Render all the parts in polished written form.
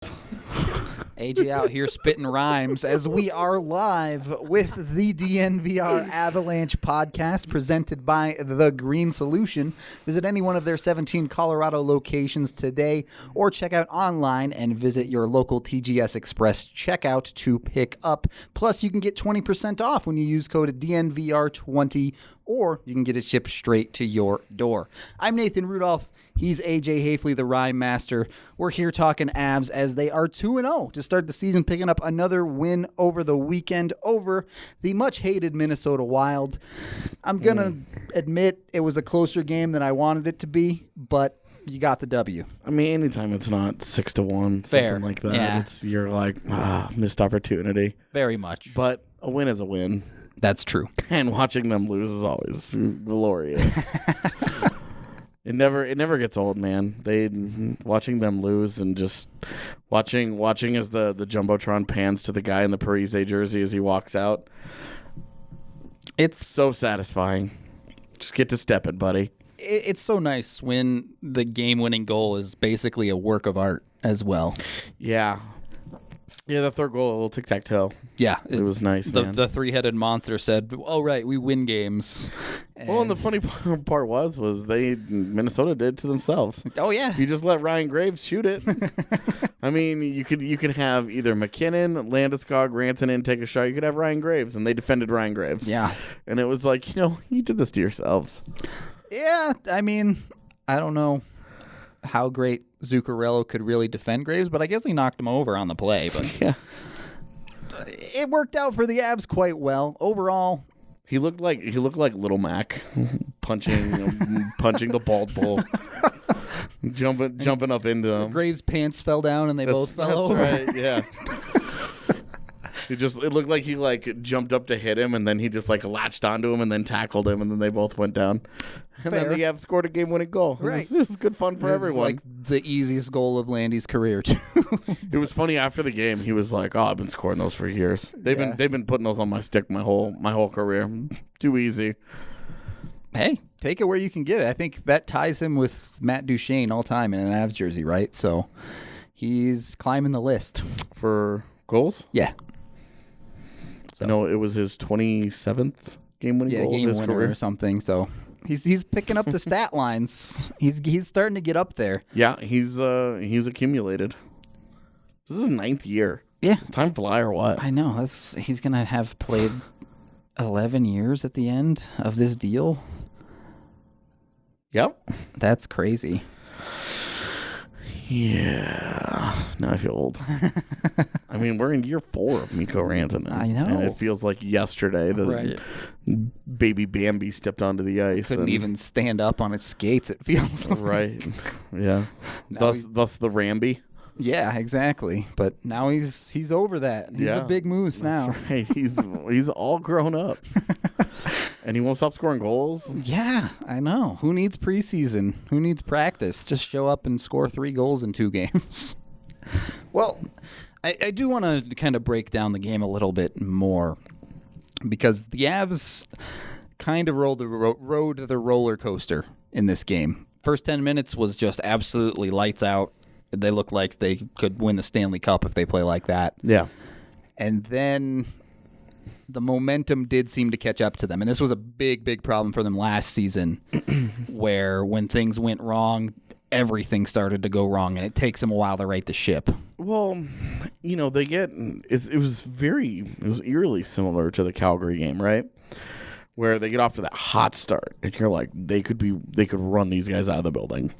AJ out here spitting rhymes as we are live with the DNVR Avalanche Podcast presented by The Green Solution. Visit any one of their 17 Colorado locations today or check out online and visit your local TGS Express checkout to pick up. Plus, you can get 20% off when you use code DNVR20 or you can get it shipped straight to your door. I'm Nathan Rudolph. He's AJ Haefele, the Rhyme Master. We're here talking Avs as they are 2-0 to start the season, picking up another win over the weekend over the much-hated Minnesota Wild. I'm going to admit it was a closer game than I wanted it to be, but you got the W. I mean, anytime it's not 6-1, Fair. something like that, Yeah. you're like, missed opportunity. Very much. But a win is a win. That's true. And watching them lose is always glorious. It never gets old, man. Watching them lose and just watching as the Jumbotron pans to the guy in the Parise jersey as he walks out. It's so satisfying. Just get to step it, buddy. It's so nice when the game-winning goal is basically a work of art as well. Yeah. Yeah, the third goal, a little tic-tac-toe. Yeah. It was nice, man. The three-headed monster said, oh, right, we win games. And the funny part was Minnesota did to themselves. Oh, yeah. You just let Ryan Graves shoot it. I mean, you could have either McKinnon, Landeskog, Rantanen take a shot. You could have Ryan Graves, and they defended Ryan Graves. Yeah. And it was like, you did this to yourselves. Yeah, I mean, I don't know how great Zuccarello could really defend Graves, but I guess he knocked him over on the play. But yeah, it worked out for the Avs quite well overall. He looked like Little Mac punching the bald bull, jumping up into him. Graves' pants fell down and they both fell over. Right, yeah. It looked like he jumped up to hit him, and then he just latched onto him and then tackled him, and then they both went down. And then the Avs scored a game-winning goal. Right. It was good fun for everyone. It was the easiest goal of Landy's career, too. It was funny after the game. He was like, "Oh, I've been scoring those for years. They've been putting those on my stick my whole career. Too easy." Hey, take it where you can get it. I think that ties him with Matt Duchene all time in an Avs jersey, right? So he's climbing the list for goals. Yeah. So. I know it was his 27th game-winning goal game of his winner career or something. So he's picking up the stat lines. He's starting to get up there. Yeah, he's accumulated. This is his 9th year. Yeah, does time fly or what? I know. He's gonna have played 11 years at the end of this deal. Yep, that's crazy. Yeah, now I feel old. I mean, we're in year 4 of Mikko Rantanen. I know. And it feels like yesterday that baby Bambi stepped onto the ice. Couldn't even stand up on his skates, it feels like. Right. Yeah. Thus the Ramby. Yeah, exactly. But now he's over that. He's the big moose now. Right. He's all grown up. And he won't stop scoring goals? Yeah, I know. Who needs preseason? Who needs practice? Just show up and score 3 goals in 2 games. Well, I do want to kind of break down the game a little bit more because the Avs kind of rode the roller coaster in this game. First 10 minutes was just absolutely lights out. They looked like they could win the Stanley Cup if they play like that. Yeah. And then the momentum did seem to catch up to them. And this was a big, big problem for them last season where when things went wrong, everything started to go wrong, and it takes them a while to right the ship. Well, they get it was eerily similar to the Calgary game, right? Where they get off to that hot start, and you're like, they could run these guys out of the building.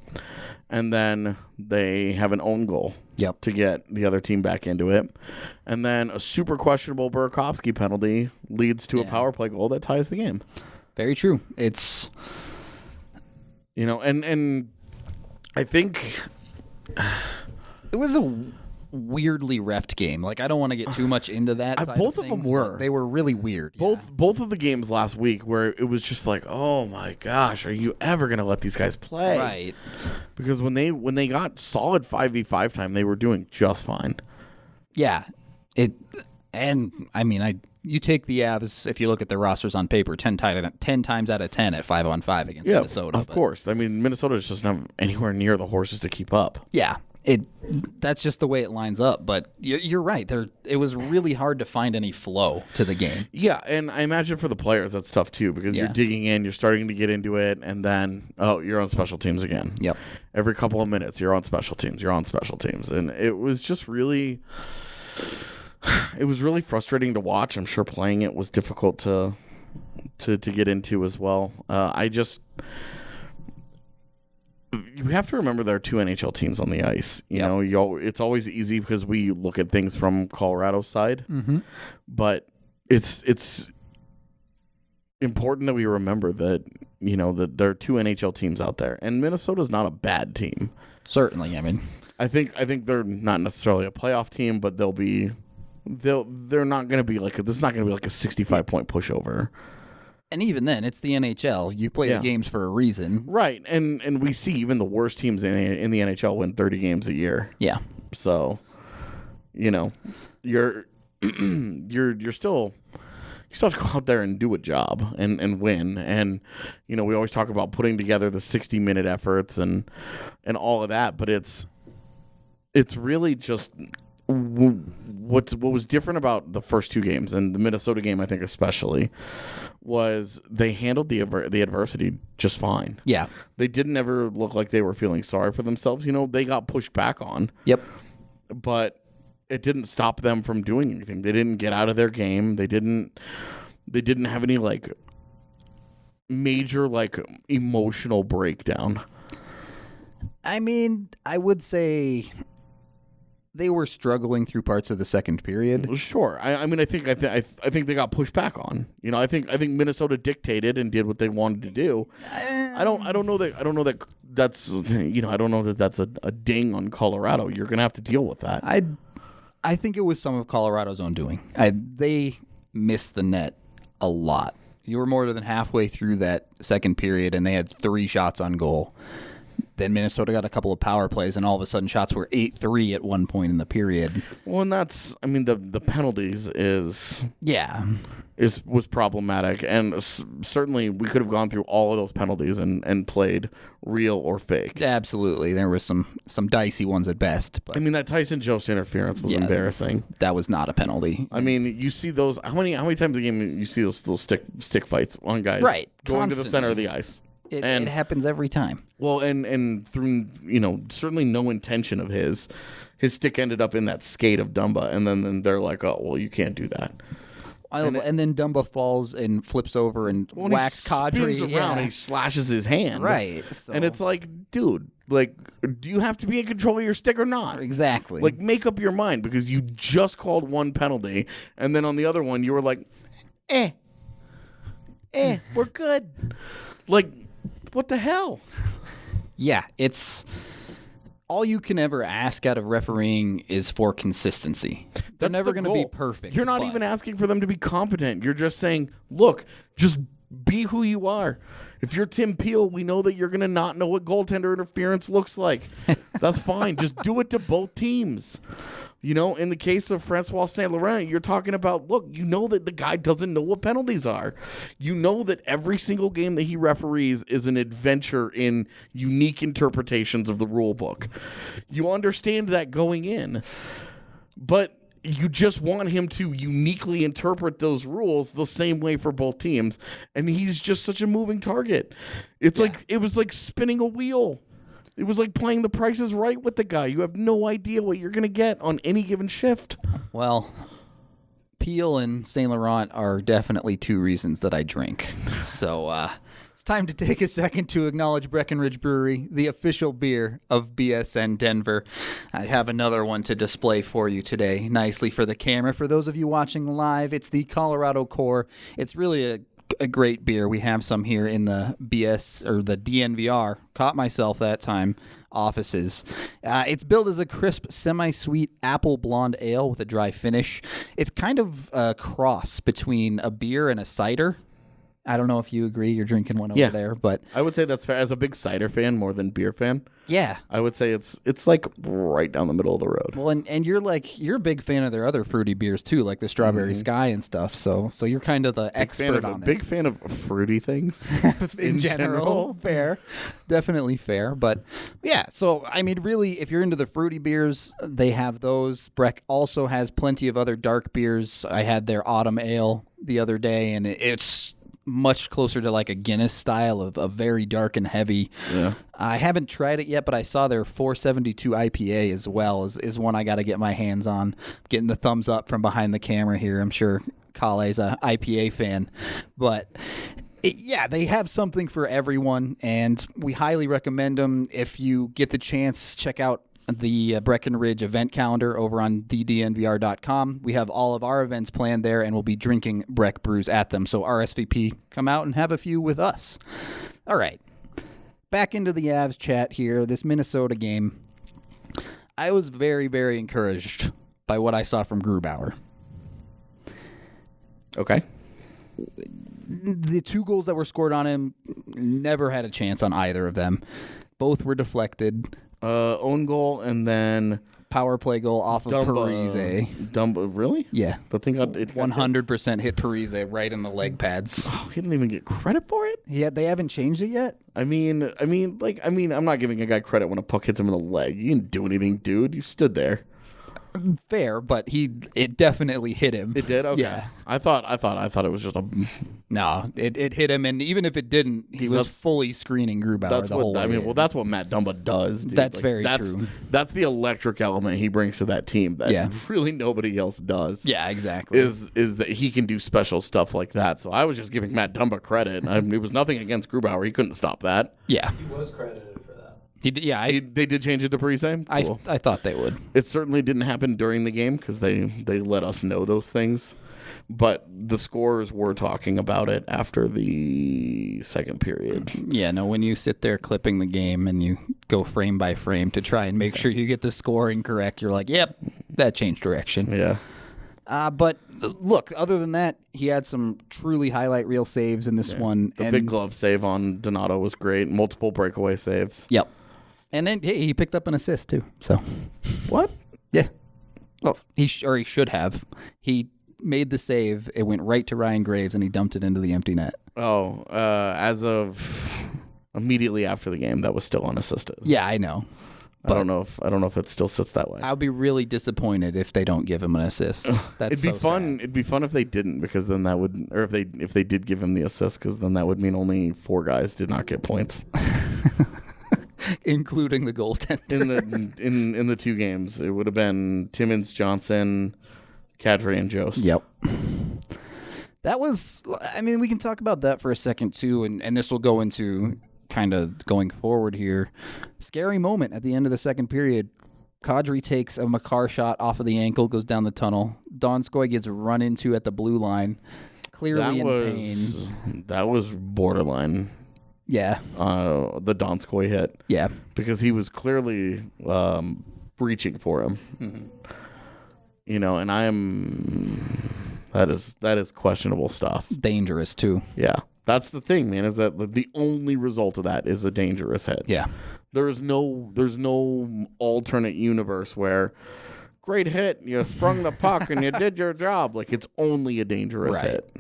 And then they have an own goal to get the other team back into it. And then a super questionable Burakovsky penalty leads to a power play goal that ties the game. Very true. It's... and I think... It was a weirdly reffed game. I don't want to get too much into that side both of them were. They were really weird. Both of the games last week where it was just like, oh my gosh, are you ever going to let these guys play? Right. Because when they got solid 5v5 time, they were doing just fine. Yeah. You take the Avs, if you look at their rosters on paper, 10 times out of 10 at 5-on-5 against Minnesota. Of course. I mean, Minnesota just doesn't have anywhere near the horses to keep up. Yeah. That's just the way it lines up. But you're right. It was really hard to find any flow to the game. Yeah, and I imagine for the players that's tough too because you're digging in, you're starting to get into it, and then you're on special teams again. Yep. Every couple of minutes, you're on special teams, and it was just really, it was really frustrating to watch. I'm sure playing it was difficult to get into as well. You have to remember there are two NHL teams on the ice. You know, it's always easy because we look at things from Colorado's side, but it's important that we remember that, you know, that there are two NHL teams out there, and Minnesota's not a bad team. Certainly, I mean, I think they're not necessarily a playoff team, but they're not going to be like this is not going to be like a 65-point pushover. And even then, it's the NHL. You play the games for a reason. Right. And we see even the worst teams in the NHL win 30 games a year. Yeah. So, you know, you're still you still have to go out there and do a job and win. And, you know, we always talk about putting together the 60-minute efforts and all of that, but it's really just what was different about the first two games, and the Minnesota game I think especially, was they handled the adversity just fine. Yeah. They didn't ever look like they were feeling sorry for themselves. You know, they got pushed back on. Yep. But it didn't stop them from doing anything. They didn't get out of their game. They didn't have any like major like emotional breakdown. I mean, I would say they were struggling through parts of the second period. Sure. I mean, I think they got pushed back on. You know, I think Minnesota dictated and did what they wanted to do. I don't know that that's, you know, I don't know that that's a ding on Colorado. You're going to have to deal with that. I think it was some of Colorado's own doing. They missed the net a lot. You were more than halfway through that second period, and they had 3 shots on goal. Then Minnesota got a couple of power plays, and all of a sudden shots were 8-3 at one point in the period. Well, and that's, I mean, the penalties was problematic, and certainly we could have gone through all of those penalties and played real or fake. Absolutely, there was some dicey ones at best. But I mean, that Tyson Jost interference was embarrassing. That was not a penalty. I mean, you see those. How many times a game you see those stick fights on guys right going constantly to the center of the ice? It happens every time. Well, and through, you know, certainly no intention of his stick ended up in that skate of Dumba, and then they're like, oh, well, you can't do that. And then Dumba falls and flips over and whacks Kadri. Spins around and he slashes his hand. Right. So. And it's like, dude, like, do you have to be in control of your stick or not? Exactly. Like, make up your mind, because you just called one penalty, and then on the other one, you were like, we're good. Like, what the hell? Yeah, it's all you can ever ask out of refereeing is for consistency. They're never going to be perfect. You're not even asking for them to be competent. You're just saying, look, just be who you are. If you're Tim Peel, we know that you're going to not know what goaltender interference looks like. That's fine. Just do it to both teams. You know, in the case of Francois Saint-Laurent, you're talking about, look, you know that the guy doesn't know what penalties are. You know that every single game that he referees is an adventure in unique interpretations of the rule book. You understand that going in, but you just want him to uniquely interpret those rules the same way for both teams, and he's just such a moving target. It's like it was like spinning a wheel. It was like playing The Price is Right with the guy. You have no idea what you're going to get on any given shift. Well, Peel and Saint Laurent are definitely 2 reasons that I drink. So it's time to take a second to acknowledge Breckenridge Brewery, the official beer of BSN Denver. I have another one to display for you today, nicely for the camera. For those of you watching live, it's the Colorado Core. It's really a great beer. We have some here in the the DNVR, caught myself that time, offices. It's billed as a crisp, semi-sweet apple blonde ale with a dry finish. It's kind of a cross between a beer and a cider. I don't know if you agree. You're drinking one over there, but I would say that's fair. As a big cider fan more than beer fan, yeah, I would say it's like right down the middle of the road. well, and you're a big fan of their other fruity beers too, like the Strawberry Sky and stuff. So you're kind of the expert on it. Big fan of fruity things in general. Fair, definitely fair. But yeah, so I mean, really, if you're into the fruity beers, they have those. Breck also has plenty of other dark beers. I had their autumn ale the other day, and it's much closer to like a Guinness style of very dark and heavy. Yeah. I haven't tried it yet, but I saw their 472 IPA as well is one I got to get my hands on. Getting the thumbs up from behind the camera here. I'm sure Kale's a IPA fan, but yeah, they have something for everyone, and we highly recommend them. If you get the chance, check out the Breckenridge event calendar over on thednvr.com. We have all of our events planned there, and we'll be drinking Breck brews at them. So RSVP, come out and have a few with us. All right, back into the Avs chat here. This Minnesota game, I was very, very encouraged by what I saw from Grubauer. Okay. The 2 goals that were scored on him, never had a chance on either of them. Both were deflected. Own goal and then Power play goal off of Parise. Dumba, really? Yeah. The thing got 100% hit Parise right in the leg pads. Oh, he didn't even get credit for it? Yeah, they haven't changed it yet? I'm not giving a guy credit when a puck hits him in the leg. You didn't do anything, dude. You stood there. Fair, but it definitely hit him. It did? Okay. Yeah. I thought it was just a... No, it hit him, and even if it didn't, he was fully screening Grubauer the whole way. That's what Matt Dumba does, dude. That's very true. That's the electric element he brings to that team that really nobody else does. Yeah, exactly. Is that he can do special stuff like that. So I was just giving Matt Dumba credit. It was nothing against Grubauer. He couldn't stop that. Yeah. He was credited for that. They did change it to Parise? Cool. I thought they would. It certainly didn't happen during the game because they let us know those things. But the scorers were talking about it after the second period. Yeah, no, when you sit there clipping the game and you go frame by frame to try and make sure you get the scoring correct, you're like, yep, that changed direction. Yeah. But look, other than that, he had some truly highlight reel saves in this one. The big glove save on Donato was great. Multiple breakaway saves. Yep. And then he picked up an assist too. So what? Yeah. Well, he should have. He made the save. It went right to Ryan Graves, and he dumped it into the empty net. Oh, as of immediately after the game, that was still unassisted. Yeah, I know. I don't know if it still sits that way. I'll be really disappointed if they don't give him an assist. That's It'd be fun. Sad. It'd be fun if they didn't, because then that would, or if they did give him the assist, because then that would mean only 4 guys did not get points, including the goaltender. in the 2 games. It would have been Timmins, Johnson, Kadri, and Jost. Yep. That was. I mean, we can talk about that for a second too, and this will go into kind of going forward here. Scary moment at the end of the second period. Kadri takes a Makar shot off of the ankle, goes down the tunnel. Donskoy gets run into at the blue line, clearly in pain. That was borderline. Yeah. The Donskoy hit. Yeah. Because he was clearly reaching for him. Mm-hmm. You know, and that is questionable stuff. Dangerous too. Yeah. That's the thing, man, is that the only result of that is a dangerous hit. Yeah. There's no alternate universe where great hit, you sprung the puck and you did your job. Like, it's only a dangerous hit.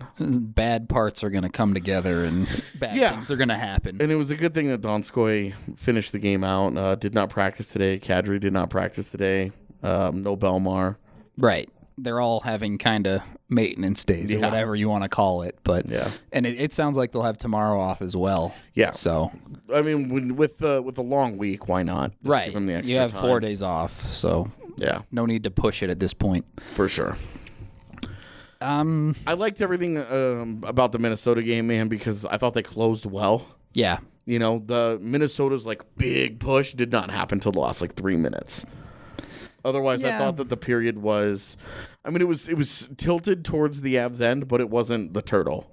Bad parts are going to come together and bad things are going to happen. And it was a good thing that Donskoy finished the game out. Did not practice today. Kadri did not practice today. No Belmar. Right. They're all having kind of maintenance days or whatever you want to call it. But and it sounds like they'll have tomorrow off as well. Yeah. So I mean, with a long week, why not? Just give them the extra you have time. 4 days off, so no need to push it at this point. For sure. I liked everything about the Minnesota game, man, because I thought they closed well. Yeah. You know, the Minnesota's big push did not happen till the last 3 minutes. Otherwise, I thought that the period was, it was tilted towards the Avs end, but it wasn't the turtle.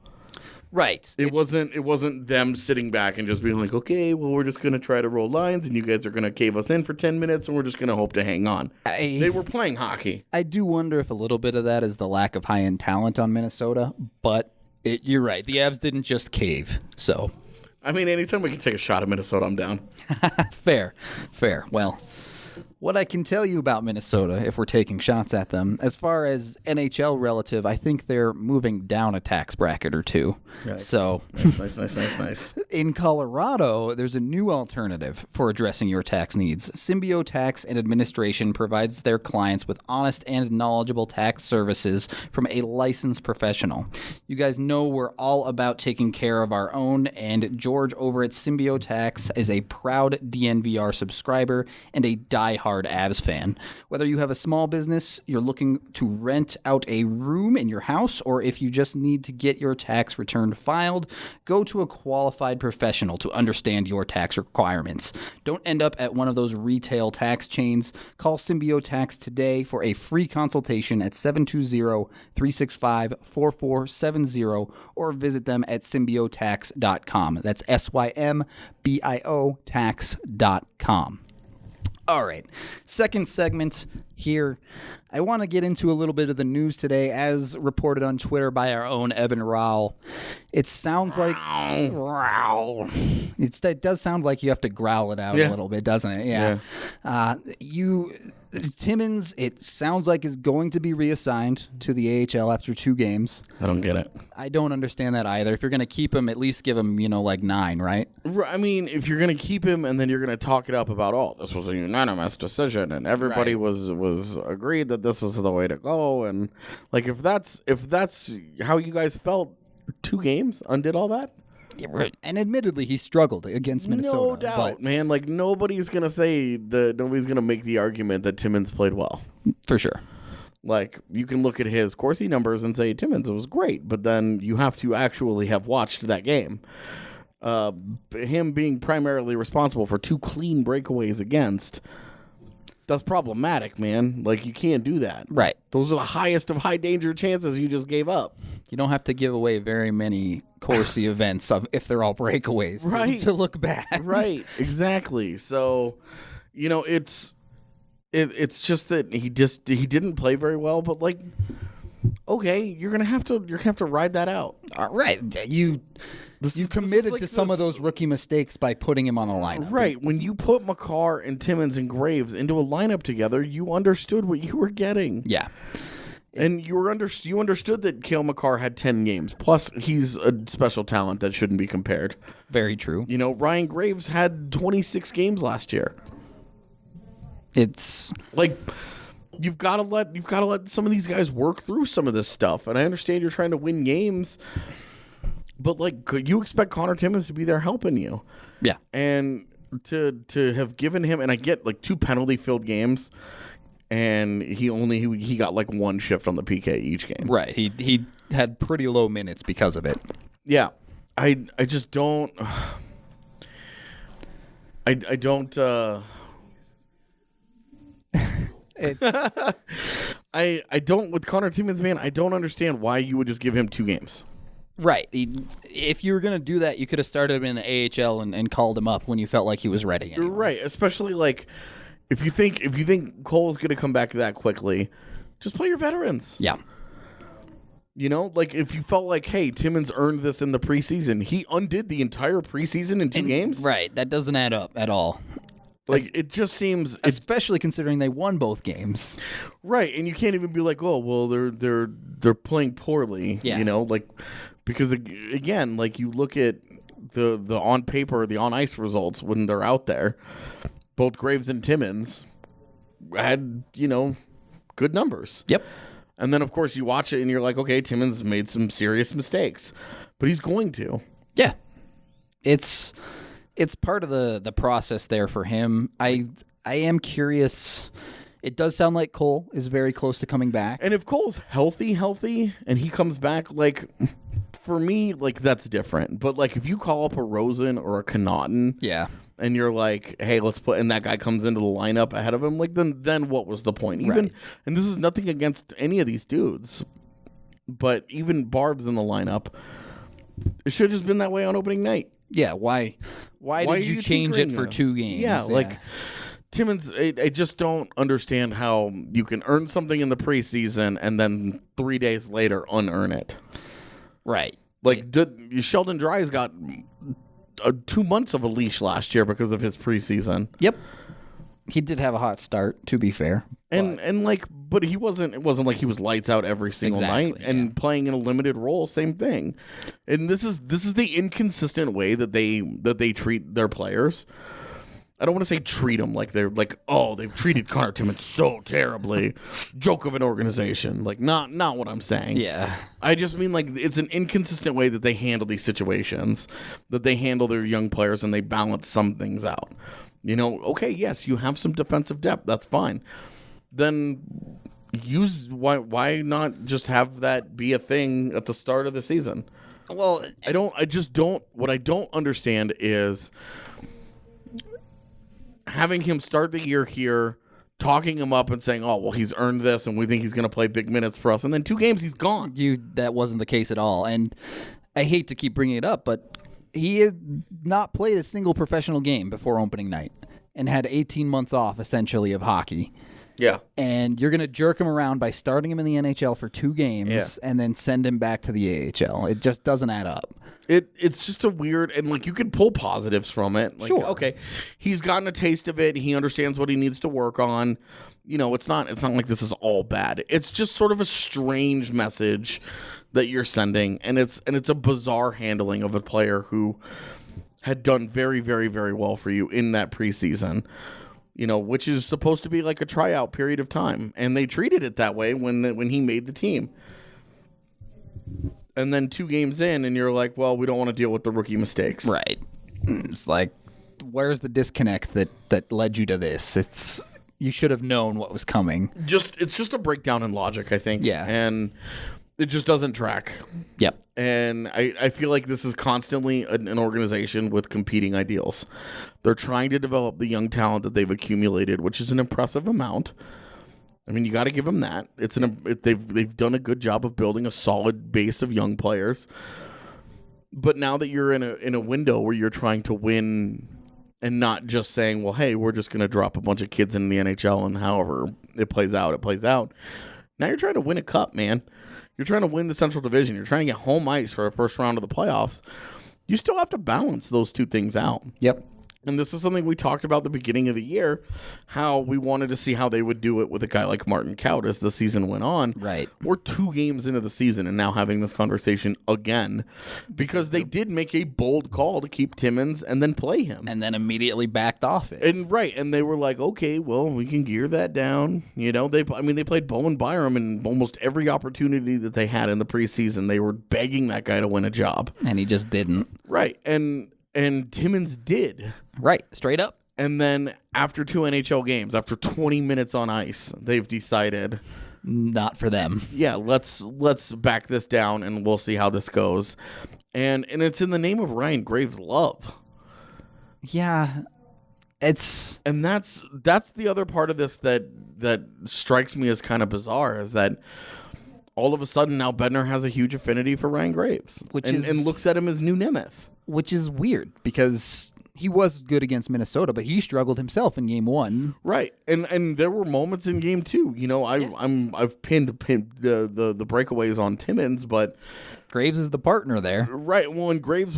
Right. It wasn't them sitting back and just being like, okay, well, we're just going to try to roll lines, and you guys are going to cave us in for 10 minutes, and we're just going to hope to hang on. They were playing hockey. I do wonder if a little bit of that is the lack of high-end talent on Minnesota, but You're right. The Avs didn't just cave, so. I mean, anytime we can take a shot at Minnesota, I'm down. Fair. Well, what I can tell you about Minnesota, if we're taking shots at them, as far as NHL relative, I think they're moving down a tax bracket or two. Nice. So Nice. in Colorado, there's a new alternative for addressing your tax needs. Symbio Tax and Administration provides their clients with honest and knowledgeable tax services from a licensed professional. You guys know we're all about taking care of our own, and George over at Symbio Tax is a proud DNVR subscriber and a diehard Avs fan. Whether you have a small business, you're looking to rent out a room in your house, or if you just need to get your tax return filed, go to a qualified professional to understand your tax requirements. Don't end up at one of those retail tax chains. Call Symbio Tax today for a free consultation at 720-365-4470 or visit them at symbiotax.com. That's SYMBIO tax.com. All right, second segment here. I want to get into a little bit of the news today, as reported on Twitter by our own Evan Rowell. It sounds like it does sound like you have to growl it out a little bit, doesn't it? Yeah. Timmins, it sounds like, is going to be reassigned to the AHL after 2 games. I don't get it. I don't understand that either. If you're going to keep him, at least give him, like 9, right? I mean, if you're going to keep him and then you're going to talk it up about, this was a unanimous decision and everybody was agreed that this was the way to go, and like if that's how you guys felt, 2 games undid all that. Yeah, right. And admittedly, he struggled against Minnesota. No doubt, man. Like, nobody's going to make the argument that Timmins played well. For sure. Like, you can look at his Corsi numbers and say Timmins was great, but then you have to actually have watched that game. Him being primarily responsible for 2 clean breakaways against, that's problematic, man. Like, you can't do that. Right. Those are the highest of high danger chances you just gave up. You don't have to give away very many Corsi events if they're all breakaways to look bad. Right, exactly. So, it's just that he didn't play very well, but like, okay, you're gonna have to ride that out. All right, you committed to some of those rookie mistakes by putting him on the lineup. Right, when you put Makar and Timmins and Graves into a lineup together, you understood what you were getting. Yeah. And you understood that Cale Makar had 10 games. Plus, he's a special talent that shouldn't be compared. Very true. Ryan Graves had 26 games last year. It's like, you've got to let some of these guys work through some of this stuff. And I understand you're trying to win games, but like, you expect Conor Timmins to be there helping you. Yeah. And to have given him, and I get like 2 penalty filled games, and he got like 1 shift on the PK each game. Right. He had pretty low minutes because of it. Yeah. I just don't I don't It's I don't with Conor Timmins, man, I don't understand why you would just give him 2 games. Right. If you were going to do that, you could have started him in the AHL and called him up when you felt like he was ready. Anyway. Right, especially like if you think Cole's going to come back that quickly, just play your veterans. Yeah. Like if you felt like, hey, Timmins earned this in the preseason, he undid the entire preseason in 2 games. Right. That doesn't add up at all. Like, it just seems, especially considering they won both games. Right, and you can't even be like, oh, well, they're playing poorly. Yeah. Like, because again, like you look at the on paper, the on ice results when they're out there. Both Graves and Timmins had, good numbers. Yep. And then, of course, you watch it and you're like, okay, Timmins made some serious mistakes. But he's going to. Yeah. It's part of the process there for him. I am curious. It does sound like Cole is very close to coming back. And if Cole's healthy, and he comes back, like, for me, like, that's different. But, like, if you call up a Rosen or a Connaughton, yeah, and you're like, hey, let's put, and that guy comes into the lineup ahead of him, like, then what was the point? Even, right. And this is nothing against any of these dudes, but even Barb's in the lineup, it should have just been that way on opening night. Yeah, why did you change it for 2 games? Yeah, like, Timmins, I just don't understand how you can earn something in the preseason and then 3 days later unearn it. Right. Like, Sheldon Dries got 2 months of a leash last year because of his preseason. Yep. He did have a hot start, to be fair. But he wasn't. It wasn't like he was lights out every single night and playing in a limited role. Same thing. And this is the inconsistent way that they treat their players. I don't want to say treat them like they're like, oh, they've treated Conor Timmins so terribly. Joke of an organization. Like, not what I'm saying. Yeah. I just mean, like, it's an inconsistent way that they handle these situations, that they handle their young players, and they balance some things out. You know, okay, yes, you have some defensive depth. That's fine. Then why not just have that be a thing at the start of the season? Well, what I don't understand is having him start the year here, talking him up and saying, oh, well, he's earned this and we think he's going to play big minutes for us. And then 2 games, he's gone. That wasn't the case at all. And I hate to keep bringing it up, but he has not played a single professional game before opening night and had 18 months off, essentially, of hockey. Yeah. And you're going to jerk him around by starting him in the NHL for 2 games and then send him back to the AHL. It just doesn't add up. It's just a weird, and like you could pull positives from it. Like, sure. Okay, he's gotten a taste of it. He understands what he needs to work on. You know, it's not like this is all bad. It's just sort of a strange message that you're sending, and it's a bizarre handling of a player who had done very, very, very well for you in that preseason. You know, which is supposed to be like a tryout period of time, and they treated it that way when he made the team. And then 2 games in, and you're like, well, we don't want to deal with the rookie mistakes. Right. It's like, where's the disconnect that led you to this? You should have known what was coming. It's just a breakdown in logic, I think. Yeah. And it just doesn't track. Yep. And I feel like this is constantly an organization with competing ideals. They're trying to develop the young talent that they've accumulated, which is an impressive amount. I mean, you got to give them that. They've done a good job of building a solid base of young players. But now that you're in a window where you're trying to win and not just saying, well, hey, we're just going to drop a bunch of kids in the NHL and however it plays out, it plays out. Now you're trying to win a cup, man. You're trying to win the Central Division. You're trying to get home ice for a first round of the playoffs. You still have to balance those 2 things out. Yep. And this is something we talked about at the beginning of the year, how we wanted to see how they would do it with a guy like Martin Kaut as the season went on. Right. We're 2 games into the season and now having this conversation again because they did make a bold call to keep Timmins and then play him. And then immediately backed off it. And they were like, okay, well, we can gear that down. You know, they played Bowen Byram in almost every opportunity that they had in the preseason. They were begging that guy to win a job. And he just didn't. Right. And Timmins did. Right. Straight up. And then after 2 NHL games, after 20 minutes on ice, they've decided not for them. Yeah, let's back this down and we'll see how this goes. And it's in the name of Ryan Graves' love. Yeah. That's the other part of this that strikes me as kind of bizarre is that all of a sudden now Bednar has a huge affinity for Ryan Graves, and looks at him as new Nemeth. Which is weird because he was good against Minnesota, but he struggled himself in Game 1. Right, and there were moments in Game 2. You know, I've pinned the breakaways on Timmins, but Graves is the partner there. Right. Well, and Graves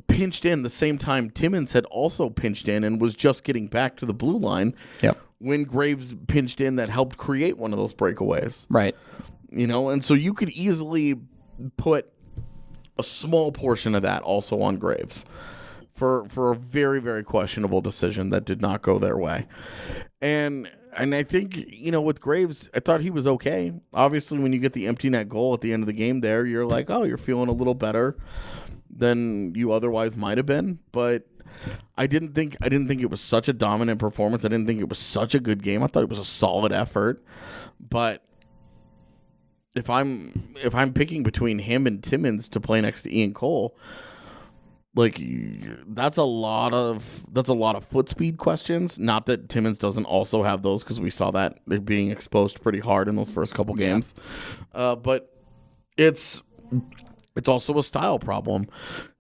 pinched in the same time Timmins had also pinched in and was just getting back to the blue line. Yep. When Graves pinched in, that helped create one of those breakaways. Right. You know, and so you could easily put a small portion of that also on Graves for a very, very questionable decision that did not go their way. And I think, you know, with Graves, I thought he was okay. Obviously, when you get the empty net goal at the end of the game there, you're like, oh, you're feeling a little better than you otherwise might have been. But I didn't think it was such a dominant performance. I didn't think it was such a good game. I thought it was a solid effort. But if I'm picking between him and Timmins to play next to Ian Cole, like that's a lot of foot speed questions. Not that Timmins doesn't also have those, because we saw that they're being exposed pretty hard in those first couple games. But it's also a style problem.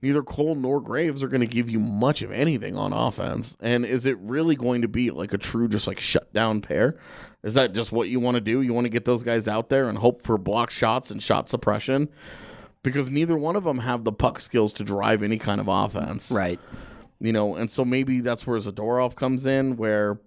Neither Cole nor Graves are going to give you much of anything on offense. And is it really going to be like a true just like shutdown pair? Is that just what you want to do? You want to get those guys out there and hope for block shots and shot suppression? because neither one of them have the puck skills to drive any kind of offense. Right. And so maybe that's where Zadorov comes in, where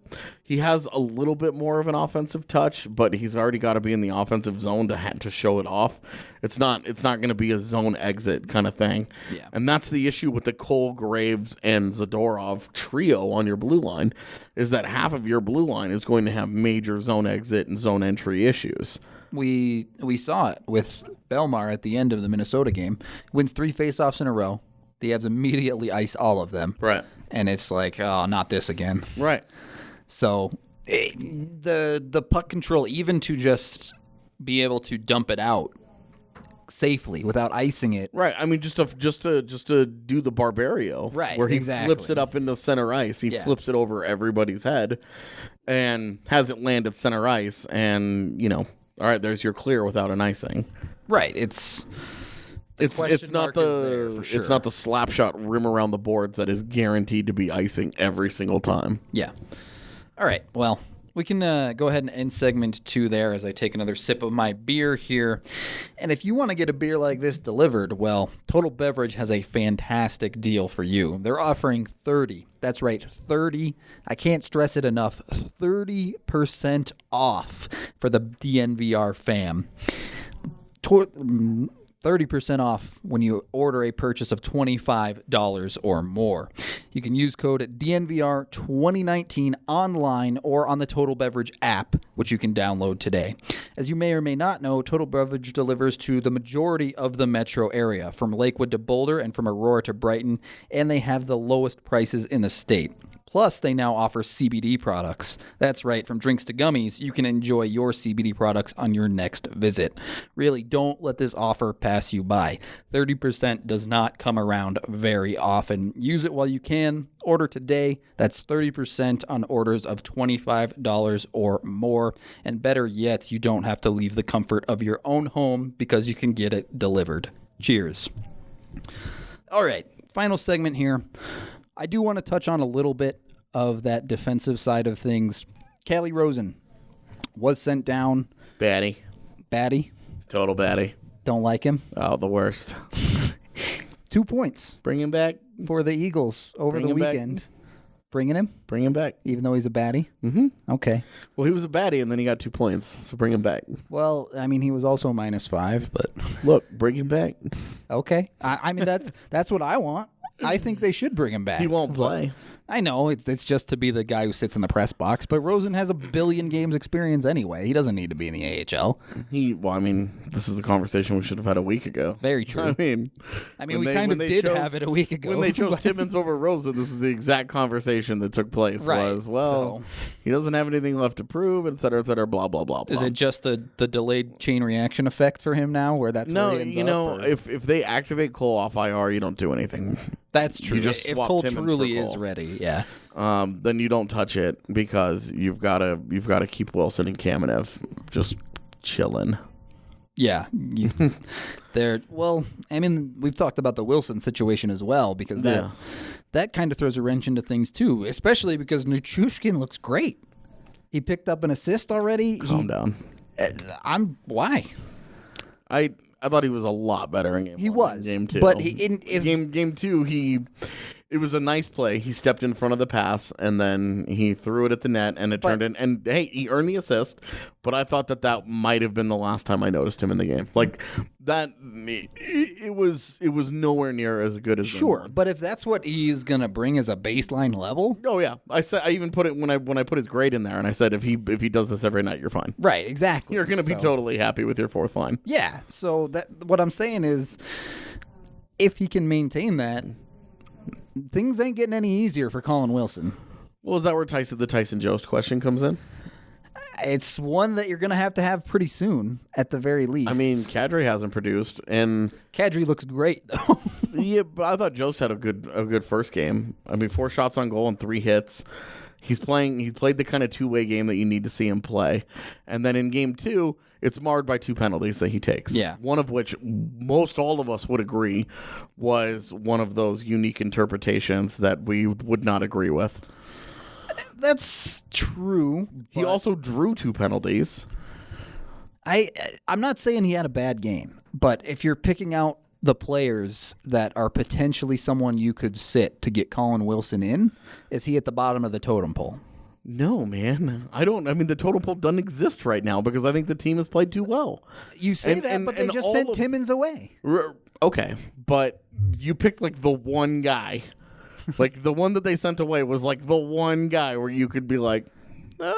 he has a little bit more of an offensive touch, but he's already got to be in the offensive zone to show it off. It's not going to be a zone exit kind of thing. Yeah. And that's the issue with the Cole, Graves, and Zadorov trio on your blue line, is that half of your blue line is going to have major zone exit and zone entry issues. We saw it with Belmar at the end of the Minnesota game. Wins 3 faceoffs in a row. The Avs immediately ice all of them. Right. And it's like, oh, not this again. Right. So the puck control, even to just be able to dump it out safely without icing it. Right. I mean, just to do the Barbario. Right. Where he exactly. flips it up into center ice. He Yeah. flips it over everybody's head and has it land at center ice. And, all right, there's your clear without an icing. Right. It's not the slap shot rim around the boards that is guaranteed to be icing every single time. Yeah. All right. Well, we can go ahead and end segment 2 there as I take another sip of my beer here. And if you want to get a beer like this delivered, well, Total Beverage has a fantastic deal for you. They're offering 30. That's right, 30. I can't stress it enough. 30% off for the DNVR fam. 30% off when you order a purchase of $25 or more. You can use code DNVR2019 online or on the Total Beverage app, which you can download today. As you may or may not know, Total Beverage delivers to the majority of the metro area, from Lakewood to Boulder and from Aurora to Brighton, and they have the lowest prices in the state. Plus, they now offer CBD products. That's right, from drinks to gummies, you can enjoy your CBD products on your next visit. Really, don't let this offer pass you by. 30% does not come around very often. Use it while you can. Order today. That's 30% on orders of $25 or more. And better yet, you don't have to leave the comfort of your own home because you can get it delivered. Cheers. All right, final segment here. I do want to touch on a little bit of that defensive side of things. Calle Rosen was sent down. Batty. Total batty. Don't like him. Oh, the worst. 2 points. Bring him back. For the Eagles over the weekend. Bringing him? Bring him back. Even though he's a baddie? Mm-hmm. Okay. Well, he was a baddie, and then he got 2 points, so bring him back. Well, I mean, he was also -5, but... Look, bring him back. Okay. I mean, that's what I want. I think they should bring him back. He won't play. I know, it's just to be the guy who sits in the press box, but Rosen has a billion games experience anyway. He doesn't need to be in the AHL. This is the conversation we should have had a week ago. Very true. I mean, we kind of did have it a week ago. When they chose Timmins over Rosen, this is the exact conversation that took place. Right. He doesn't have anything left to prove, et cetera, blah, blah, blah, blah. Is it just the delayed chain reaction effect for him now, where that's where he ends up? If they activate Cole off IR, you don't do anything. That's true. You just if swap Cole Timmins truly for Cole. is ready, yeah. Then you don't touch it because you've got to keep Wilson and Kamenev just chilling. Yeah. We've talked about the Wilson situation as well, because that kind of throws a wrench into things too, especially because Nichushkin looks great. He picked up an assist already. Calm down. Why? I thought he was a lot better in game 1. He was. Game 2. But game 2, it was a nice play. He stepped in front of the pass, and then he threw it at the net, and it turned in. And, hey, he earned the assist, but I thought that might have been the last time I noticed him in the game. Like, that, it was nowhere near as good as Sure, but if that's what he's going to bring as a baseline level. Oh, yeah. I even put it when I put his grade in there, and I said, if he does this every night, you're fine. Right, exactly. You're going to be totally happy with your fourth line. Yeah, so what I'm saying is, if he can maintain that, things ain't getting any easier for Colin Wilson. Well, is that where the Tyson Jost question comes in? It's one that you're going to have pretty soon, at the very least. I mean, Kadri hasn't produced, and Kadri looks great, though. Yeah, but I thought Jost had a good first game. I mean, 4 shots on goal and 3 hits. He's played the kind of two-way game that you need to see him play. And then in game 2, it's marred by 2 penalties that he takes. Yeah. One of which most all of us would agree was one of those unique interpretations that we would not agree with. That's true. He also drew 2 penalties. I'm not saying he had a bad game, but if you're picking out the players that are potentially someone you could sit to get Colin Wilson in, is he at the bottom of the totem pole? No, man. I mean, the totem pole doesn't exist right now because I think the team has played too well. You say but they just sent Timmins away. Okay, but you picked like the one guy. Like the one that they sent away was like the one guy where you could be like, the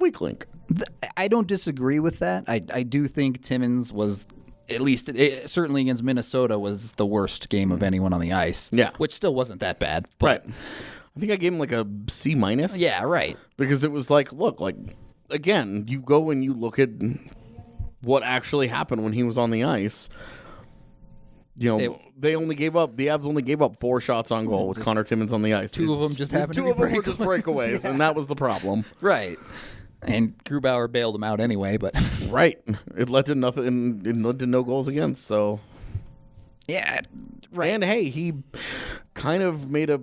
weak link. I don't disagree with that. I do think Timmins was, at least certainly against Minnesota, was the worst game of anyone on the ice. Yeah. Which still wasn't that bad. But Right. I think I gave him like a C-. Yeah, right. Because it was like, look, like, again, you go and you look at what actually happened when he was on the ice. The Avs only gave up 4 shots on goal with Conor Timmins on the ice. 2 of them just happened to be breakaways. 2 of them were just breakaways, and that was the problem. Right. And Grubauer bailed him out anyway, but right. It led to nothing. It led to no goals against. So yeah, right. And hey, he kind of made a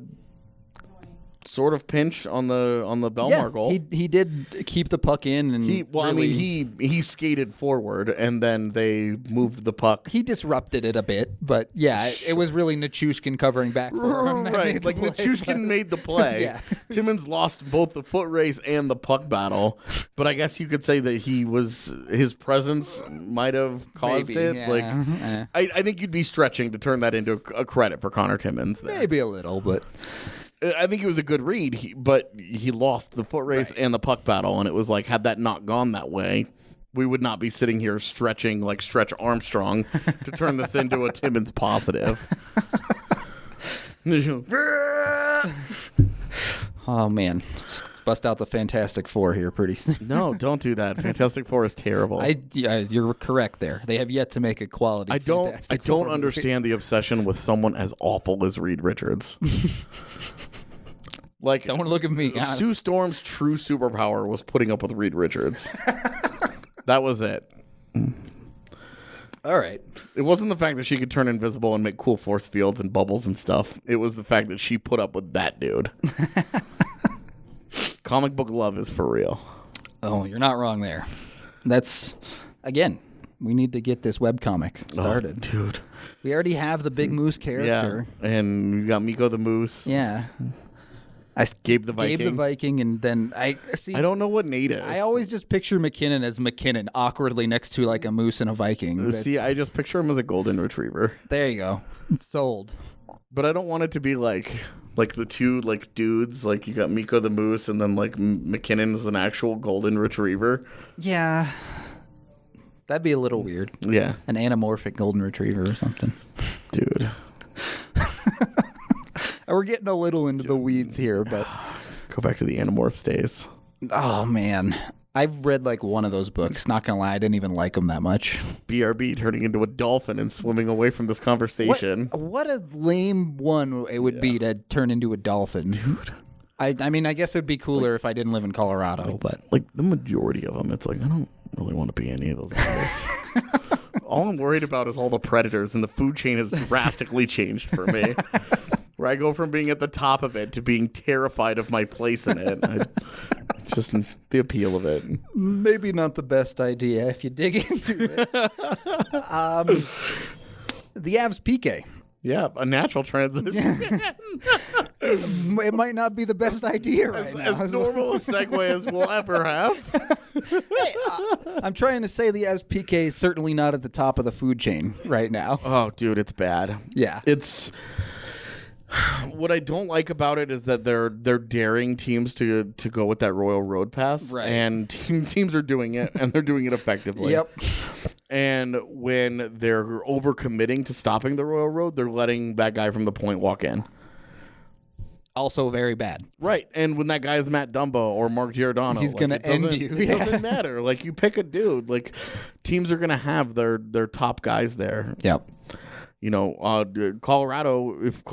sort of pinch on the Belmar goal. He did keep the puck in, and he skated forward and then they moved the puck. He disrupted it a bit, but yeah, it was really Nichushkin covering back for him. Right, like Nichushkin made the play. Yeah. Timmins lost both the foot race and the puck battle, but I guess you could say that his presence might have caused it. Yeah. Like, I think you'd be stretching to turn that into a credit for Conor Timmins. There. Maybe a little, but I think it was a good read, but he lost the foot race and the puck battle, and it was like, had that not gone that way, we would not be sitting here stretching like Stretch Armstrong to turn this into a Timmins positive. Oh, man. Let's bust out the Fantastic Four here pretty soon. No, don't do that. Fantastic Four is terrible. You're correct there. They have yet to make a quality I don't understand the obsession with someone as awful as Reed Richards. Like, don't look at me. Sue Storm's true superpower was putting up with Reed Richards. That was it. All right. It wasn't the fact that she could turn invisible and make cool force fields and bubbles and stuff. It was the fact that she put up with that dude. Comic book love is for real. Oh, you're not wrong there. That's, again, we need to get this webcomic started. Oh, dude. We already have the Big Moose character. Yeah, and you got Miko the Moose. Yeah. Gabe the Viking, and then I don't know what Nate is. I always just picture McKinnon as McKinnon, awkwardly next to like a moose and a Viking. See, I just picture him as a golden retriever. There you go. Sold. But I don't want it to be like the two like dudes. Like you got Miko the Moose, and then like McKinnon is an actual golden retriever. Yeah. That'd be a little weird. Yeah. An anamorphic golden retriever or something. Dude. We're getting a little into the weeds here, but go back to the Animorphs days. Oh, man. I've read like one of those books. Not going to lie, I didn't even like them that much. BRB turning into a dolphin and swimming away from this conversation. What a lame one it would be to turn into a dolphin. Dude. I mean, I guess it would be cooler if I didn't live in Colorado, but like the majority of them, it's like, I don't really want to be any of those animals. All I'm worried about is all the predators, and the food chain has drastically changed for me. Where I go from being at the top of it to being terrified of my place in it. Just the appeal of it. Maybe not the best idea if you dig into it. The Avs PK. Yeah, a natural transition. It might not be the best idea right now. As normal a segue as we'll ever have. I'm trying to say the Avs PK is certainly not at the top of the food chain right now. Oh, dude, it's bad. Yeah. It's... What I don't like about it is that they're daring teams to go with that Royal Road pass, right? And teams are doing it, and they're doing it effectively. Yep. And when they're overcommitting to stopping the Royal Road, they're letting that guy from the point walk in. Also very bad. Right. And when that guy is Matt Dumba or Mark Giordano, he's going to end you. It doesn't matter. Like, you pick a dude. Like, teams are going to have their top guys there. Yep. You know, Colorado, if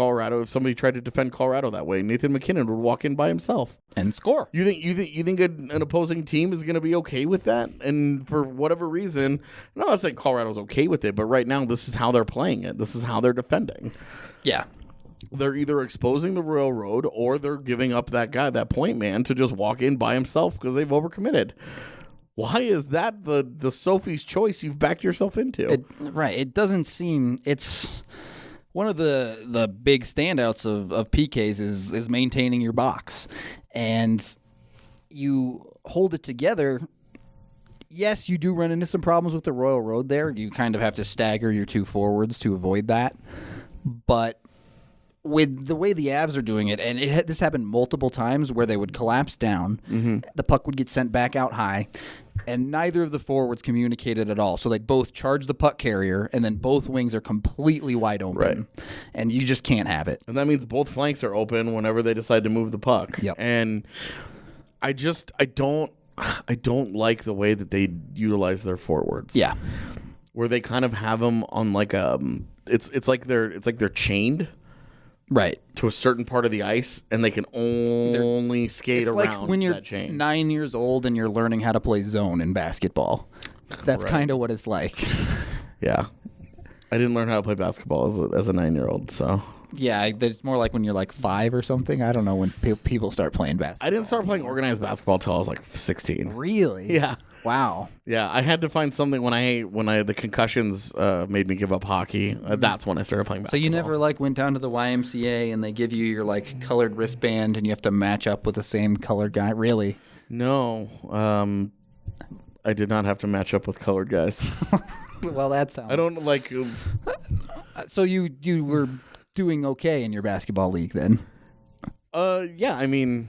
somebody tried to defend Colorado that way, Nathan McKinnon would walk in by himself and score. You think an opposing team is going to be okay with that? And for whatever reason, I'm not saying Colorado's okay with it, but right now this is how they're playing it. This is how they're defending. Yeah. They're either exposing the railroad or they're giving up that guy, that point man, to just walk in by himself because they've overcommitted. why is that the Sophie's choice you've backed yourself into? It doesn't seem it's one of the big standouts of PKs is maintaining your box, and you hold it together. Yes, you do run into some problems with the Royal Road there. You kind of have to stagger your two forwards to avoid that. But with the way the Avs are doing it, and this happened multiple times where they would collapse down, the puck would get sent back out high, and neither of the forwards communicated at all. So they'd both charge the puck carrier, and then both wings are completely wide open. Right. And you just can't have it. And that means both flanks are open whenever they decide to move the puck. Yep. And I don't like the way that they utilize their forwards. Yeah. Where they kind of have them on like it's like they're chained. Right. To a certain part of the ice, and they can only skate around like when you're that chain. 9 years old and you're learning how to play zone in basketball. That's kind of what it's like. Yeah. I didn't learn how to play basketball as a 9-year-old, so. Yeah, it's more like when you're like 5 or something. I don't know when people start playing basketball. I didn't start playing organized basketball until I was like 16. Really? Yeah. Wow. Yeah, I had to find something when the concussions made me give up hockey. That's when I started playing basketball. So you never went down to the YMCA and they give you your colored wristband and you have to match up with the same colored guy? Really? No. I did not have to match up with colored guys. Well, that sounds. I don't like. So you were doing okay in your basketball league then? Yeah. I mean,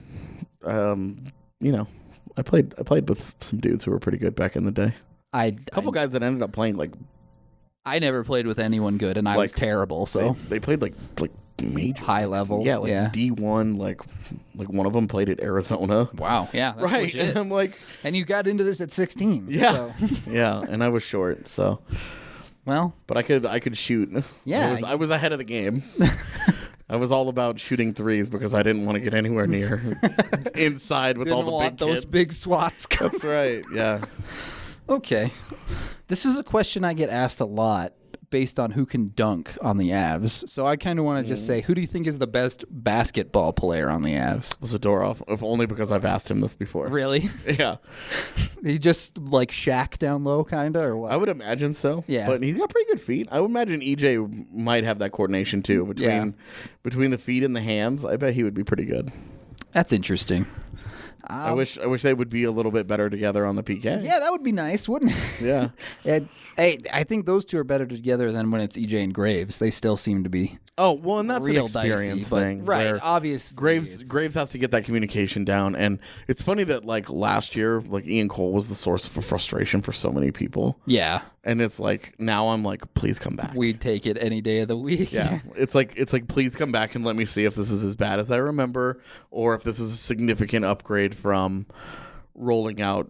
I played with some dudes who were pretty good back in the day. A couple guys that ended up playing I never played with anyone good, and I was terrible. So they played like major high level, D1. Like one of them played at Arizona. Wow, yeah, that's right. legit. And I'm like, and you got into this at 16. Yeah, so. Yeah, and I was short, so. Well, but I could shoot. Yeah, I was ahead of the game. I was all about shooting threes because I didn't want to get anywhere near inside with all the big those kids. big swats. That's right. Yeah. Okay. This is a question I get asked a lot based on who can dunk on the Avs. So I kind of want to just say, who do you think is the best basketball player on the Avs? Zadorov, if only because I've asked him this before. Really? Yeah. He just like Shaq down low, kind of, or what? I would imagine so. Yeah. But he's got pretty good feet. I would imagine EJ might have that coordination too between the feet and the hands. I bet he would be pretty good. That's interesting. I wish they would be a little bit better together on the PK. Yeah, that would be nice, wouldn't it? Yeah. I think those two are better together than when it's EJ and Graves. They still seem to be. Oh, well, and that's real an experience thing. Right, obviously. Graves has to get that communication down. And it's funny that, last year, Ian Cole was the source of frustration for so many people. Yeah. And it's now I'm please come back. We'd take it any day of the week. Yeah. It's like, please come back and let me see if this is as bad as I remember or if this is a significant upgrade from rolling out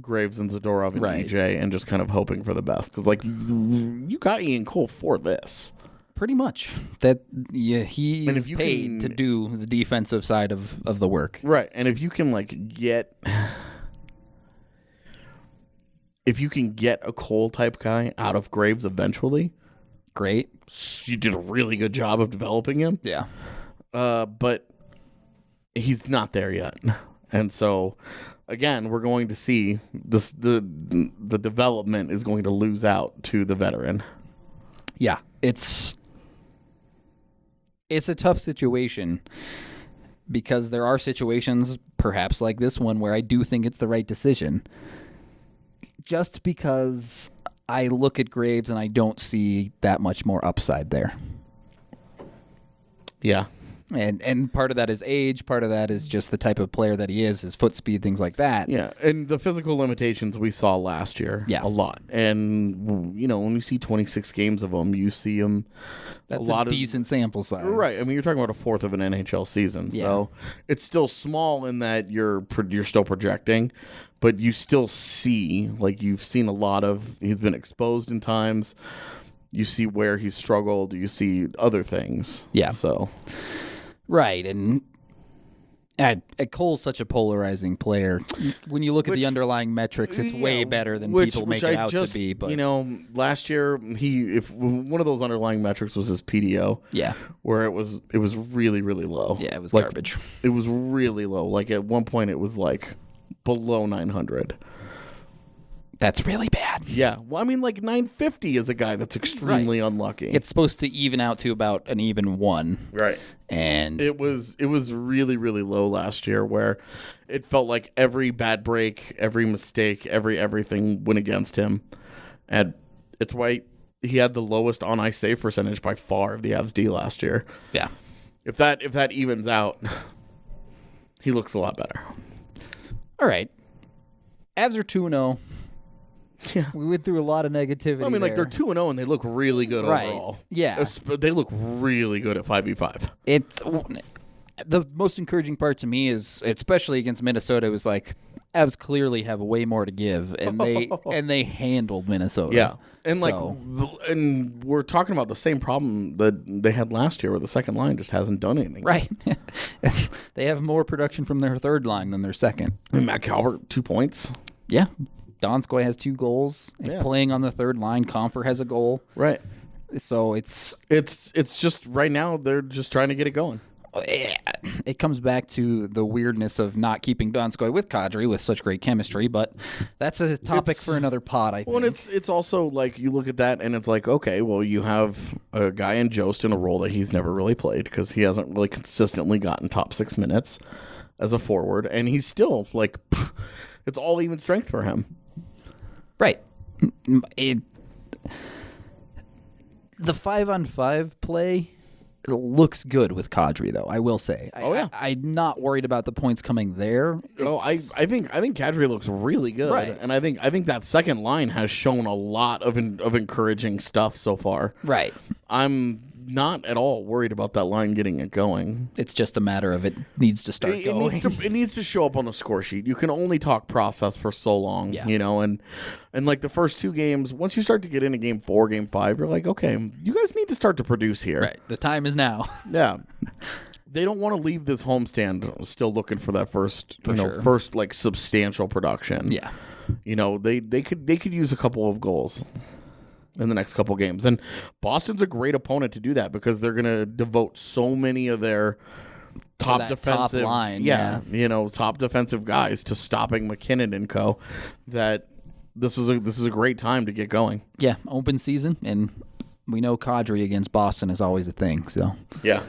Graves and Zadorov and EJ and just kind of hoping for the best. Because, you got Ian Cole for this. Pretty much. He's paid to do the defensive side of the work. Right. And if you can, get... If you can get a Cole-type guy out of Graves eventually... Great. You did a really good job of developing him. Yeah. But he's not there yet. And so... Again, we're going to see this. The development is going to lose out to the veteran. Yeah, it's a tough situation because there are situations, perhaps like this one, where I do think it's the right decision. Just because I look at Graves and I don't see that much more upside there. Yeah. And part of that is age, part of that is just the type of player that he is, his foot speed, things like that. Yeah, and the physical limitations we saw last year a lot. And, when you see 26 games of him, you see him That's a decent sample size. Right. I mean, you're talking about a fourth of an NHL season. Yeah. So it's still small in that you're still projecting, but you still see, you've seen a lot of, he's been exposed in times. You see where he's struggled. You see other things. Yeah. So... Right, and Cole's such a polarizing player. When you look at the underlying metrics, it's way better than people make it out to be. But last year, if one of those underlying metrics was his PDO, where it was really, really low. Yeah, it was garbage. It was really low. At one point, it was below 900. That's really bad. Yeah. Well, I mean, like 950 is a guy that's extremely unlucky. It's supposed to even out to about an even 1. Right. And it was really, really low last year, where it felt like every bad break, every mistake, everything went against him. And it's why he had the lowest on ice save percentage by far of the Avs D last year. Yeah. If that evens out, he looks a lot better. All right. Avs are 2-0. Yeah. We went through a lot of negativity. I mean, like, there. they're 2-0 and they look really good overall. Yeah. They look really good at 5v5. It's the most encouraging part to me is, especially against Minnesota, it was like Avs clearly have way more to give, and they handled Minnesota. Yeah. And and we're talking about the same problem that they had last year, where the second line just hasn't done anything. Right. They have more production from their third line than their second. And Matt Calvert, 2 points. Yeah. Donskoy has 2 goals. Yeah. Playing on the third line, Comfer has a goal. Right. So it's just right now they're just trying to get it going. It comes back to the weirdness of not keeping Donskoy with Kadri with such great chemistry, but that's a topic for another pod, I think. Well, and it's also like you look at that and it's like, okay, well, you have a guy in Jost in a role that he's never really played because he hasn't really consistently gotten top 6 minutes as a forward, and he's still like, it's all even strength for him. Right. The 5-on-5 play looks good with Kadri, though, I will say. I'm not worried about the points coming there. I think Kadri looks really good, right. And I think that second line has shown a lot of encouraging stuff so far. Right. I'm not at all worried about that line getting it going. It's just a matter of it needs to start going. It needs to show up on the score sheet. You can only talk process for so long, you know, and like the first 2 games, once you start to get into game 4, game 5, you're like, okay, you guys need to start to produce here. Right. The time is now. Yeah. They don't want to leave this homestand still looking for that first like substantial production. Yeah. You know, they could use a couple of goals in the next couple games. And Boston's a great opponent to do that because they're going to devote so many of their top defensive top line, top defensive guys to stopping McKinnon and co. That this is a great time to get going. Yeah, open season, and we know Kadri against Boston is always a thing. So yeah.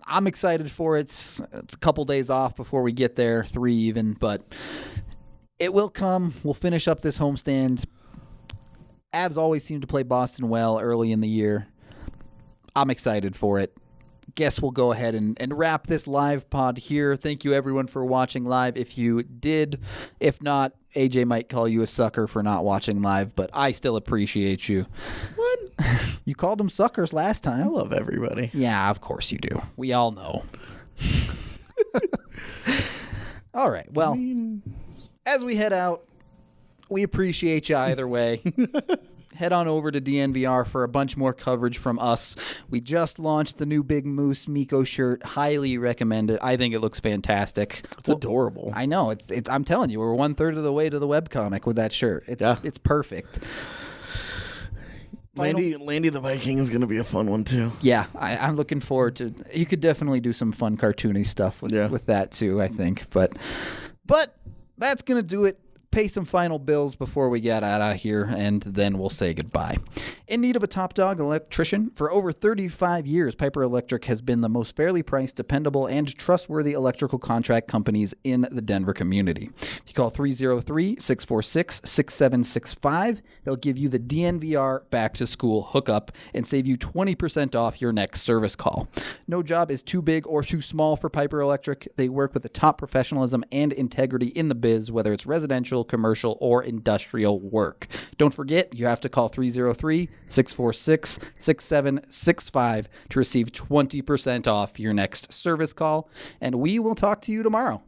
I'm excited for it. It's a couple days off before we get there, 3 even, but it will come. We'll finish up this homestand. Avs always seem to play Boston well early in the year. I'm excited for it. Guess we'll go ahead and wrap this live pod here. Thank you, everyone, for watching live. If you did, if not, AJ might call you a sucker for not watching live, but I still appreciate you. What? You called them suckers last time. I love everybody. Yeah, of course you do. We all know. All right. Well, as we head out, we appreciate you either way. Head on over to DNVR for a bunch more coverage from us. We just launched the new Big Moose Miko shirt. Highly recommend it. I think it looks fantastic. It's adorable. I know. It's. I'm telling you, we're 1/3 of the way to the webcomic with that shirt. It's perfect. Landy the Viking is going to be a fun one, too. Yeah, I'm looking forward to. You could definitely do some fun cartoony stuff with that, too, I think. But that's going to do it. Pay some final bills before we get out of here, and then we'll say goodbye. In need of a top dog electrician? For over 35 years, Piper Electric has been the most fairly priced, dependable, and trustworthy electrical contract companies in the Denver community. If you call 303-646-6765, they'll give you the DNVR Back to School hookup and save you 20% off your next service call. No job is too big or too small for Piper Electric. They work with the top professionalism and integrity in the biz, whether it's residential, commercial, or industrial work. Don't forget, you have to call 303-646-6765 to receive 20% off your next service call, and we will talk to you tomorrow.